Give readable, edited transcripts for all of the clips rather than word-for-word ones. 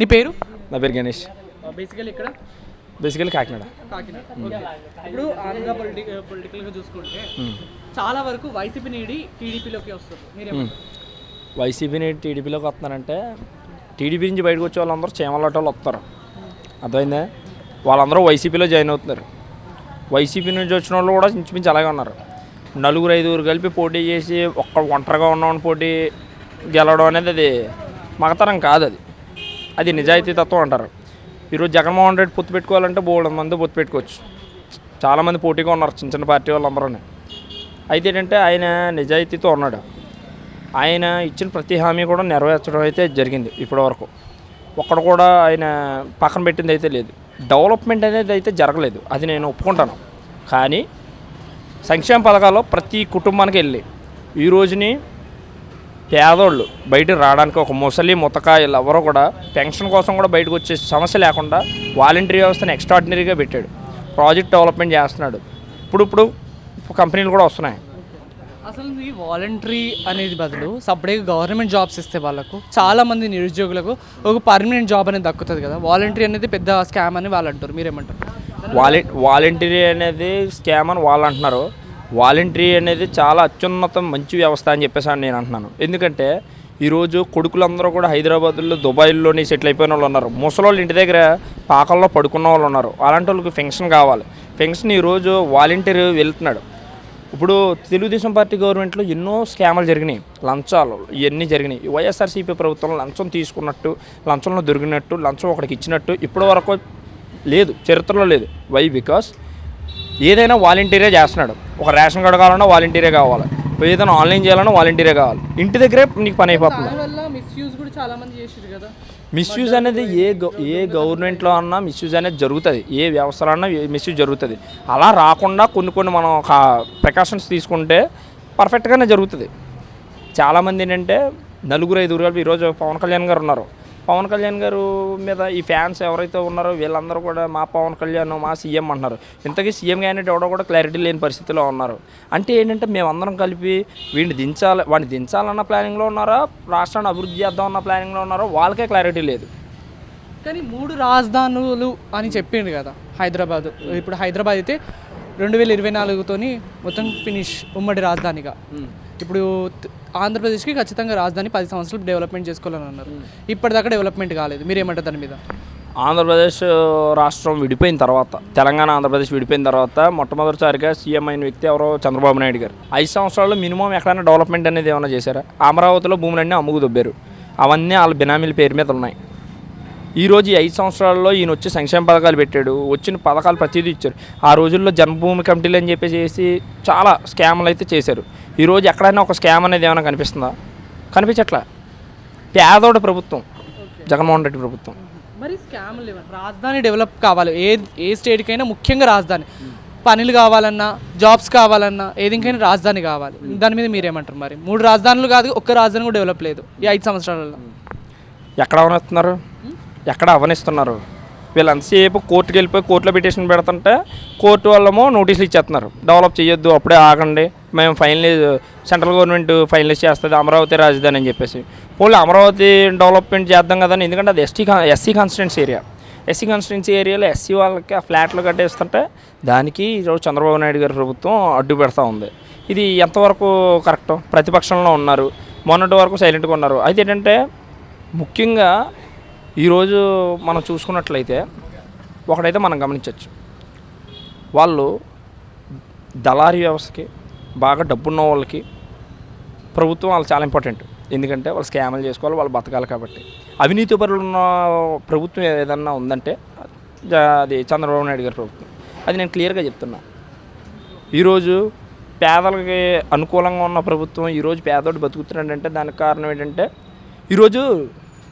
నీ పేరు? నా పేరు గణేష్. బేసికలీ కాకినాడ. ఇప్పుడు ఆంధ్ర పొలిటికల్గా చూసుకుంటే చాలా వరకు వైసీపీ నీడి టీడీపీలోకి వస్తుంది. వైసీపీ నీడి టీడీపీలోకి వస్తున్నారంటే టీడీపీ నుంచి బయటకు వచ్చే వాళ్ళందరూ చీమలాట వాళ్ళు వస్తారు. అర్థమైందా? వాళ్ళందరూ వైసీపీలో జాయిన్ అవుతున్నారు. వైసీపీ నుంచి వచ్చిన వాళ్ళు కూడా ఇంచుమించు అలాగే ఉన్నారు. నలుగురు ఐదుగురు కలిపి పోటీ చేసి ఒంటరిగా ఉన్నవాడిని పోటీ గెలవడం అనేది అది మగతరం కాదు. అది నిజాయితీ తత్వం అంటారు. ఈరోజు జగన్మోహన్ రెడ్డి పొత్తు పెట్టుకోవాలంటే 300 మంది పొత్తు పెట్టుకోవచ్చు. చాలామంది పోటీగా ఉన్నారు చిన్న చిన్న పార్టీ వాళ్ళందరూ. అయితే ఏంటంటే ఆయన నిజాయితీతో ఉన్నాడు. ఆయన ఇచ్చిన ప్రతి హామీ కూడా నెరవేర్చడం అయితే జరిగింది. ఇప్పటివరకు ఒక్కడ కూడా ఆయన పక్కన పెట్టింది అయితే లేదు. డెవలప్మెంట్ అనేది అయితే జరగలేదు, అది నేను ఒప్పుకుంటాను. కానీ సంక్షేమ పథకాల్లో ప్రతి కుటుంబానికి వెళ్ళి ఈ రోజుని పేదోళ్ళు బయటకు రావడానికి ఒక ముసలి ముతకాయలు ఎవరో కూడా పెన్షన్ కోసం కూడా బయటకు వచ్చే సమస్య లేకుండా వాలంటరీ వ్యవస్థను ఎక్స్ట్రాడినరీగా పెట్టాడు. ప్రాజెక్ట్ డెవలప్మెంట్ చేస్తున్నాడు. ఇప్పుడు కంపెనీలు కూడా వస్తున్నాయి. అసలు ఈ వాలంటరీ అనేది బదులు సపరేట్గా గవర్నమెంట్ జాబ్స్ ఇస్తే వాళ్ళకు చాలామంది నిరుద్యోగులకు ఒక పర్మనెంట్ జాబ్ అనేది దక్కుతుంది కదా. వాలంటరీ అనేది పెద్ద స్కామ్ అని వాళ్ళు అంటారు, మీరేమంటారు? వాలంటరీ అనేది స్కామ్ అని వాళ్ళు అంటున్నారు. వాలంటరీ అనేది చాలా అత్యున్నతం మంచి వ్యవస్థ అని చెప్పేసి నేను అంటున్నాను. ఎందుకంటే ఈరోజు కొడుకులందరూ కూడా హైదరాబాద్లో దుబాయ్లోని సెటిల్ అయిపోయిన వాళ్ళు ఉన్నారు. ముసలోళ్ళు ఇంటి దగ్గర పాకల్లో పడుకున్న వాళ్ళు ఉన్నారు. అలాంటి వాళ్ళకి పెన్షన్ కావాలి. పెన్షన్ ఈరోజు వాలంటరీ వెళ్తున్నాడు. ఇప్పుడు తెలుగుదేశం పార్టీ గవర్నమెంట్లో ఎన్నో స్కాములు జరిగినాయి, లంచాలు ఇవన్నీ జరిగినాయి. వైఎస్ఆర్సీపీ ప్రభుత్వం లంచం తీసుకున్నట్టు, లంచంలో దొరికినట్టు, లంచం ఒకటికి ఇచ్చినట్టు ఇప్పటి వరకు లేదు, చరిత్రలో లేదు. వై? బికాస్ ఏదైనా వాలంటీరే చేస్తున్నాడు. ఒక రేషన్ కార్డు కావాలన్నా వాలంటీరే కావాలి, ఏదైనా ఆన్లైన్ చేయాలన్నా వాలంటీరే కావాలి. ఇంటి దగ్గరే నీకు పని అయిపోతుంది. మిస్యూజ్ అనేది ఏ గవర్నమెంట్లో అన్నా మిస్యూజ్ అనేది జరుగుతుంది. ఏ వ్యవస్థలో అన్నా మిస్యూజ్ జరుగుతుంది. అలా రాకుండా కొన్ని మనం ప్రికాషన్స్ తీసుకుంటే పర్ఫెక్ట్గానే జరుగుతుంది. చాలామంది ఏంటంటే నలుగురు ఐదుగురు కలిపి ఈరోజు పవన్ కళ్యాణ్ గారు ఉన్నారు. పవన్ కళ్యాణ్ గారు మీద ఈ ఫ్యాన్స్ ఎవరైతే ఉన్నారో వీళ్ళందరూ కూడా మా పవన్ కళ్యాణ్ మా సీఎం అంటున్నారు. ఇంతకీ సీఎం క్యాండిడేట్ ఎవడో కూడా క్లారిటీ లేని పరిస్థితిలో ఉన్నారు. అంటే ఏంటంటే మేమందరం కలిపి వాడిని దించాలన్న ప్లానింగ్లో ఉన్నారా, రాష్ట్రాన్ని అభివృద్ధి చేద్దామన్న ప్లానింగ్లో ఉన్నారో వాళ్ళకే క్లారిటీ లేదు. కానీ 3 రాజధానులు అని చెప్పిండు కదా హైదరాబాద్. ఇప్పుడు హైదరాబాద్ అయితే 2024తోని మొత్తం ఫినిష్ ఉమ్మడి రాజధానిగా. ఇప్పుడు ఆంధ్రప్రదేశ్కి ఖచ్చితంగా రాజధాని 10 సంవత్సరాలు డెవలప్మెంట్ చేసుకోవాలని అన్నారు. ఇప్పటిదాకా డెవలప్మెంట్ కాలేదు, మీరేమంటారు దాని మీద? ఆంధ్రప్రదేశ్ రాష్ట్రం విడిపోయిన తర్వాత, తెలంగాణ ఆంధ్రప్రదేశ్ విడిపోయిన తర్వాత మొట్టమొదటిసారిగా సీఎం అయిన వ్యక్తి ఎవరో చంద్రబాబు నాయుడు గారు. 5 సంవత్సరాల్లో మినిమం ఎక్కడైనా డెవలప్మెంట్ అనేది ఏమైనా చేశారా? అమరావతిలో భూములన్నీ అమ్ముకు దొబ్బారు. అవన్నీ వాళ్ళ బినామీల పేరు మీద ఉన్నాయి. ఈరోజు ఈ 5 సంవత్సరాల్లో ఈయన వచ్చి సంక్షేమ పథకాలు పెట్టాడు. వచ్చిన పథకాలు ప్రతిదీ ఇచ్చారు. ఆ రోజుల్లో జన్మభూమి కమిటీలు అని చెప్పేసి చాలా స్కామ్లు అయితే చేశారు. ఈరోజు ఎక్కడైనా ఒక స్కామ్ అనేది ఏమైనా కనిపిస్తుందా? కనిపించట్లా. పేదోడి ప్రభుత్వం జగన్మోహన్ రెడ్డి ప్రభుత్వం. మరి స్కామ్లు లేవు. రాజధాని డెవలప్ కావాలి, ఏ స్టేట్కైనా ముఖ్యంగా రాజధాని. పనులు కావాలన్నా, జాబ్స్ కావాలన్నా, ఏదికైనా రాజధాని కావాలి. దాని మీద మీరేమంటారు? మరి 3 రాజధానులు కాదు, ఒక్క రాజధాని కూడా డెవలప్ లేదు ఈ 5 సంవత్సరాలలో. ఎక్కడ అవనిస్తున్నారు? వీళ్ళు అంతసేపు కోర్టుకి వెళ్ళిపోయి కోర్టులో పిటిషన్ పెడుతుంటే కోర్టు వాళ్ళేమో నోటీసులు ఇచ్చేస్తున్నారు, డెవలప్ చేయొద్దు, అప్పుడే ఆగండి, మేము సెంట్రల్ గవర్నమెంట్ ఫైనలైజ్ చేస్తుంది అమరావతి రాజధాని అని చెప్పేసి. పోనీ అమరావతి డెవలప్మెంట్ చేద్దాం కదా, ఎందుకంటే అది SC constituency area. SC constituency ఏరియాలో ఎస్సీ వాళ్ళకి ఆ ఫ్లాట్లు కట్టేస్తుంటే దానికి ఈరోజు చంద్రబాబు నాయుడు గారి ప్రభుత్వం అడ్డు పెడతా ఉంది. ఇది ఎంతవరకు కరెక్ట్? ప్రతిపక్షంలో ఉన్నారు, మొన్నటి వరకు సైలెంట్గా ఉన్నారు. అయితే ఏంటంటే ముఖ్యంగా ఈరోజు మనం చూసుకున్నట్లయితే ఒకటైతే మనం గమనించవచ్చు, వాళ్ళు దళారీ వ్యవస్థకి బాగా డబ్బున్న వాళ్ళకి ప్రభుత్వం వాళ్ళు చాలా ఇంపార్టెంట్. ఎందుకంటే వాళ్ళు స్కామ్లు చేసుకోవాలి, వాళ్ళు బతకాలి. కాబట్టి అవినీతి పరులు ఉన్న ప్రభుత్వం ఏదన్నా ఉందంటే అది చంద్రబాబు నాయుడు గారి ప్రభుత్వం. అది నేను క్లియర్గా చెప్తున్నా. ఈరోజు పేదలకి అనుకూలంగా ఉన్న ప్రభుత్వం ఈరోజు పేదోడు బతుకుతున్నాడంటే దానికి కారణం ఏంటంటే ఈరోజు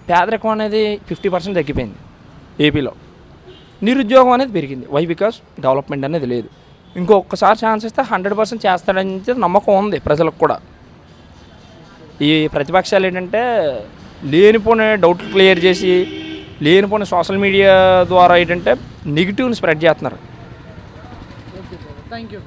పేదరికం అనేది 50% తగ్గిపోయింది ఏపీలో. నిరుద్యోగం అనేది పెరిగింది. వై? బికాస్ డెవలప్మెంట్ అనేది లేదు. ఇంకొకసారి ఛాన్స్ ఇస్తే 100% చేస్తాడని నమ్మకం ఉంది ప్రజలకు కూడా. ఈ ప్రతిపక్షాలు ఏంటంటే లేనిపోని డౌట్లు క్లియర్ చేసి లేనిపోని సోషల్ మీడియా ద్వారా ఏంటంటే నెగిటివ్ని స్ప్రెడ్ చేస్తున్నారు. Thank you.